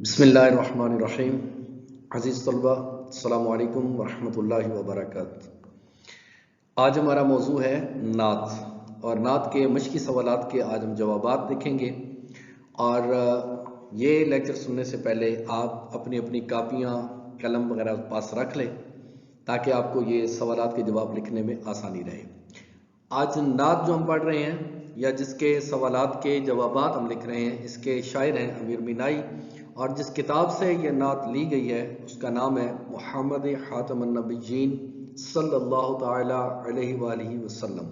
बिस्मिल्लाहिर्रहमानिर्रहीम। अज़ीज़ तलबा, अस्सलामु अलैकुम वरहमतुल्लाहि वबरकातुहू। आज हमारा मौजू है नात, और नात के मश्की सवालात के आज हम जवाबात देखेंगे। और ये लेक्चर सुनने से पहले आप अपनी अपनी कापियाँ कलम वगैरह पास रख लें ताकि आपको ये सवालात के जवाब लिखने में आसानी रहे। आज नात जो हम पढ़ रहे हैं या जिसके सवालात के जवाबात हम लिख रहे हैं, इसके शायर हैं अमीर मीनाई, और जिस किताब से ये नात ली गई है उसका नाम है मुहम्मद खातमुन नबिय्यीन सल्लल्लाहु ताला अलैहि वालिहि वसल्लम।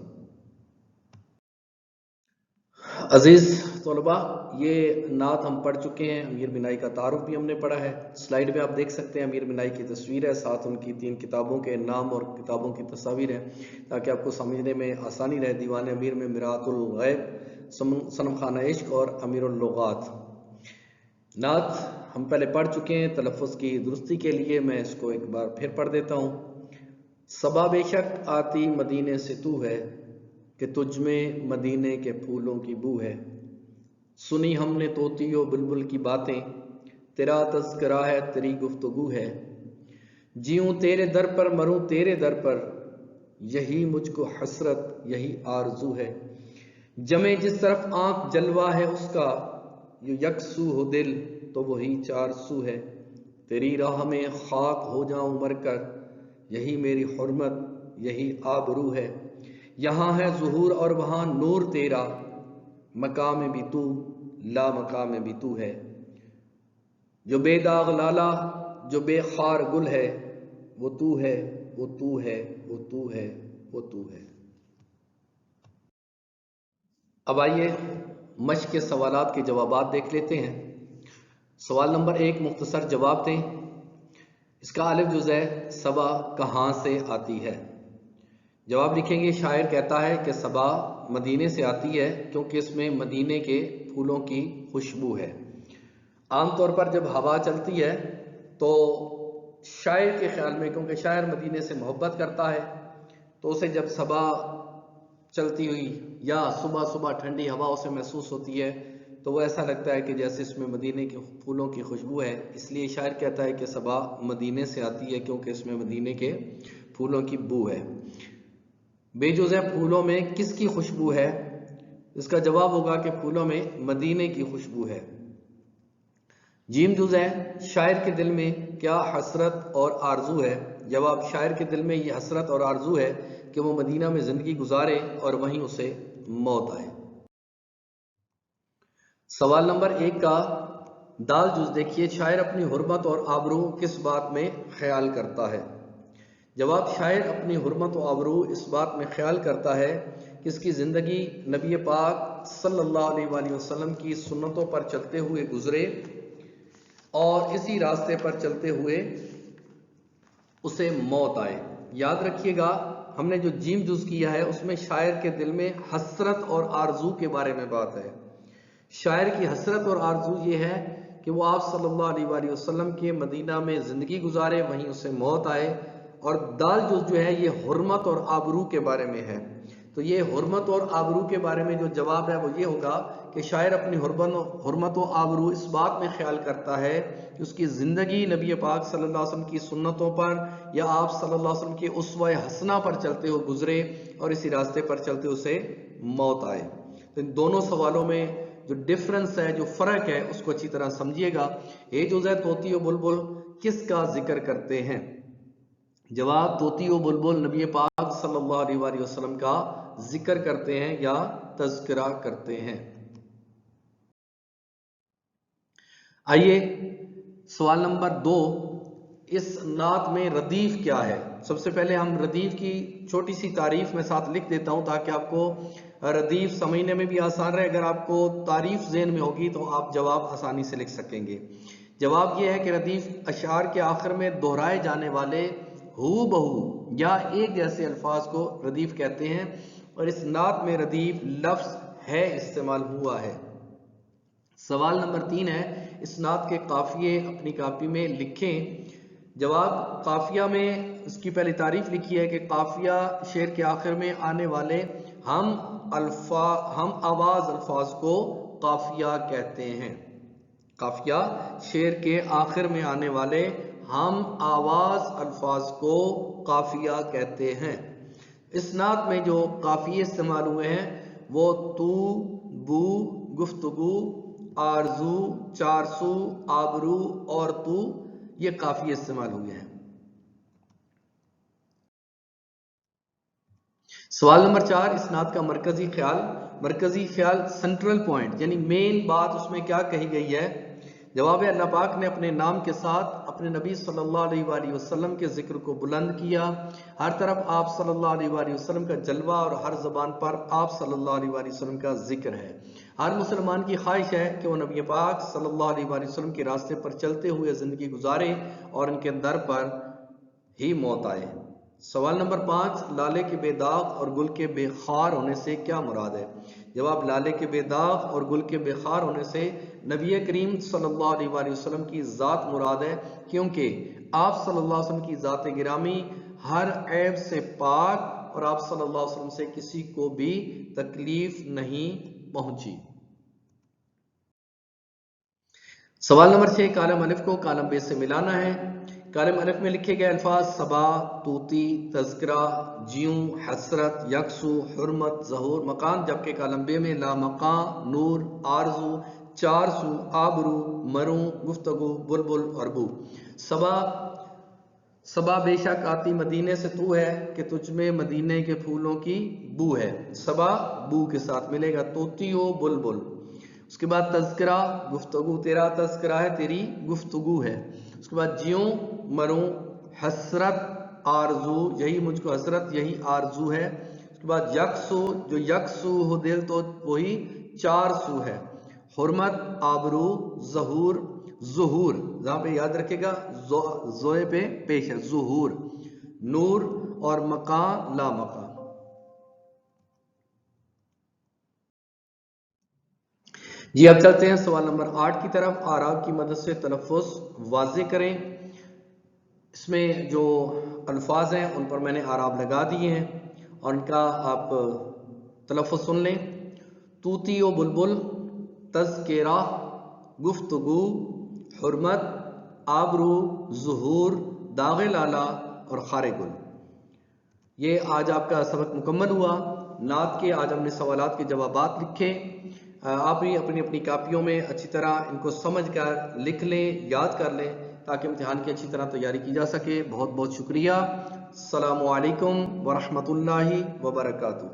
अजीज तलबा, ये नात हम पढ़ चुके हैं। अमीर मीनाई का तारुफ भी हमने पढ़ा है। स्लाइड में आप देख सकते हैं अमीर मीनाई की तस्वीर है, साथ उनकी 3 किताबों के नाम और किताबों की तस्वीर है ताकि आपको समझने में आसानी रहे। दीवान अमीर में मिरातुल गैब, सनम खाना इश्क और अमीरुल लुगात। नात हम पहले पढ़ चुके हैं। तलफ़्फ़ुज़ की दुरुस्ती के लिए मैं इसको एक बार फिर पढ़ देता हूँ। सबा बेशक आती मदीने से तू है कि तुझ में मदीने के फूलों की बू है। सुनी हमने तोतियो बुलबुल की बातें, तेरा तज़किरा है तेरी गुफ्तगू है। जीऊँ तेरे दर पर मरूँ तेरे दर पर, यही मुझको हसरत यही आरज़ू है। जमे जिस तरफ आँख जलवा है उसका, यो यकसू हो दिल तो वही 400 है। तेरी राह में खाक हो जाऊं मरकर, यही मेरी हुर्मत यही आबरू है। यहाँ है ज़ुहूर और वहाँ नूर तेरा, मकाम में भी तू ला मकाम में भी तू है। जो बेदाग लाला जो बेखार गुल है, वो तू है वो तू है वो तू है वो तू है। अब आइए मश्क के सवालात के जवाबात देख लेते हैं। सवाल नंबर 1, मुख्तसर जवाब दें। इसका अलिफ जुज़ है सबा कहाँ से आती है। जवाब लिखेंगे। शायर कहता है कि सबा मदीने से आती है क्योंकि इसमें मदीने के फूलों की खुशबू है। आमतौर पर जब हवा चलती है तो शायर के ख्याल में, क्योंकि शायर मदीने से मोहब्बत करता है, तो उसे जब सबा चलती हुई या सुबह सुबह ठंडी हवा उसे महसूस होती है तो वो ऐसा लगता है कि जैसे इसमें मदीने के फूलों की खुशबू है। इसलिए शायर कहता है कि सबा मदीने से आती है क्योंकि इसमें मदीने के फूलों की बू है। बेजुज़ है फूलों में किसकी खुशबू है। इसका जवाब होगा कि फूलों में मदीने की खुशबू है। जीम जुज़ है शायर के दिल में क्या हसरत और आरजू है। जवाब शायर के दिल में ये हसरत और आरजू है कि वो मदीना में ज़िंदगी गुजारे और वहीं उसे मौत आए। सवाल नंबर 1 का दाल जुज़ देखिए। शायर अपनी हुर्मत और आबरू किस बात में ख्याल करता है। जवाब शायर अपनी हुर्मत और आबरू इस बात में ख्याल करता है कि इसकी ज़िंदगी नबी पाक सल्लल्लाहु अलैहि वसल्लम की सुन्नतों पर चलते हुए गुजरे और इसी रास्ते पर चलते हुए उसे मौत आए। याद रखिएगा, हमने जो जीम जुज़ किया है उसमें शायर के दिल में हसरत और आरजू के बारे में बात है। शायर की हसरत और आरजू ये है कि वो आप सल्लल्लाहु अलैहि वसल्लम के मदीना में ज़िंदगी गुजारे, वहीं उसे मौत आए। और दाल जुज़ जो है ये हुर्मत और आबरू के बारे में है। तो ये हुर्मत और आबरू के बारे में जो जवाब है वो ये होगा कि शायर अपनी हुर्मत और आबरू इस बात में ख्याल करता है कि उसकी ज़िंदगी नबी पाक सल्लल्लाहु अलैहि वसल्लम की सुन्नतों पर या आप सल्लल्लाहु अलैहि वसल्लम के उस्वा हसना पर चलते हुए गुजरे और इसी रास्ते पर चलते उसे मौत आए। तो इन दोनों सवालों में जो डिफरेंस है, जो फ़र्क है, उसको अच्छी तरह समझिएगा। ये जो है तोती और बुलबुल किसका जिक्र करते हैं। जवाब तोती और बुलबुल नबी पाक सल्लल्लाहु अलैहि वसल्लम का जिक्र करते हैं या तज़किरा करते हैं। आइए सवाल नंबर 2, इस नात में रदीफ क्या है। सबसे पहले हम रदीफ की छोटी सी तारीफ में साथ लिख देता हूं ताकि आपको रदीफ समझने में भी आसान रहे। अगर आपको तारीफ ज़हन में होगी तो आप जवाब आसानी से लिख सकेंगे। जवाब यह है कि रदीफ अशार के आखिर में दोहराए जाने वाले हू बहू या एक जैसे अल्फाज को रदीफ कहते हैं, और इस नात में रदीफ लफ्ज़ है इस्तेमाल हुआ है। सवाल नंबर 3 है, इस नात के काफिये अपनी कापी में लिखें। जवाब काफिया में इसकी पहली तारीफ लिखी है कि काफिया शेर के आखिर में आने वाले हम आवाज अल्फाज को काफिया कहते हैं। قافیہ شعر کے آخر میں آنے والے ہم آواز الفاظ کو قافیہ کہتے ہیں۔ اس نعت میں جو قافیے استعمال ہوئے ہیں وہ تو، بو، گفتگو، آرزو، چارسو، آبرو اور تو، یہ قافیے استعمال ہوئے ہیں۔ سوال نمبر 4، اس نعت کا مرکزی خیال سنٹرل پوائنٹ یعنی مین بات اس میں کیا کہی گئی ہے؟ جواب ہے، اللہ پاک نے اپنے نام کے ساتھ اپنے نبی صلی اللہ علیہ وآلہ وسلم کے ذکر کو بلند کیا۔ ہر طرف آپ صلی اللہ علیہ وآلہ وسلم کا جلوہ اور ہر زبان پر آپ صلی اللہ علیہ وآلہ وسلم کا ذکر ہے۔ ہر مسلمان کی خواہش ہے کہ وہ نبی پاک صلی اللہ علیہ وآلہ وسلم کے راستے پر چلتے ہوئے زندگی گزارے اور ان کے در پر ہی موت آئے۔ سوال نمبر 5، لالے کے بے داغ اور گل کے بے خار ہونے سے کیا مراد ہے؟ جواب، لالے کے بے داغ اور گل کے بے خار ہونے سے نبی کریم صلی اللہ علیہ وآلہ وسلم کی ذات مراد ہے، کیونکہ آپ صلی اللہ علیہ وسلم کی ذات گرامی ہر عیب سے پاک اور آپ صلی اللہ علیہ وسلم سے کسی کو بھی تکلیف نہیں پہنچی۔ سوال نمبر 6، کالم الف کو کالم بے سے ملانا ہے۔ کالم الف میں لکھے گئے الفاظ صبا، طوطی، تذکرہ، جیوں، حسرت، یکسو، حرمت، ظہور، مکان، جبکہ کالم بے میں لامکان، نور، آرزو، چارسو، آبرو، مروں، گفتگو، بلبل اور بو۔ صبا بے شک آتی مدینے سے تو ہے کہ تجھ میں مدینے کے پھولوں کی بو ہے، صبا بو کے ساتھ ملے گا، طوطی و بلبل۔ اس کے بعد تذکرہ، گفتگو، تیرا تذکرہ ہے، تیری گفتگو ہے۔ اس کے بعد جیوں، مروں، حسرت، آرزو، یہی مجھ کو حسرت، یہی آرزو ہے۔ اس کے بعد یکسو، جو یکسو ہو دل تو وہی چارسو ہے۔ حرمت، آبرو، ظہور، ظہور، جہاں پہ یاد رکھے گا زوئے پہ پیش ہے، ظہور، نور اور مکان، لا مکان۔ جی اب چلتے ہیں سوال نمبر 8 کی طرف۔ اعراب کی مدد سے تلفظ واضح کریں۔ اس میں جو الفاظ ہیں ان پر میں نے اعراب لگا دیے ہیں اور ان کا آپ تلفظ سن لیں۔ طوطی و بلبل، تذکرہ، گفتگو، حرمت، آبرو، ظہور، داغ لالا اور خار گل۔ یہ آج آپ کا سبق مکمل ہوا۔ نعت کے آج ہم نے سوالات کے جوابات لکھے۔ آپ بھی اپنی اپنی کاپیوں میں اچھی طرح ان کو سمجھ کر لکھ لیں، یاد کر لیں تاکہ امتحان کی اچھی طرح تیاری کی جا سکے۔ بہت بہت شکریہ۔ السلام علیکم ورحمۃ اللہ وبرکاتہ۔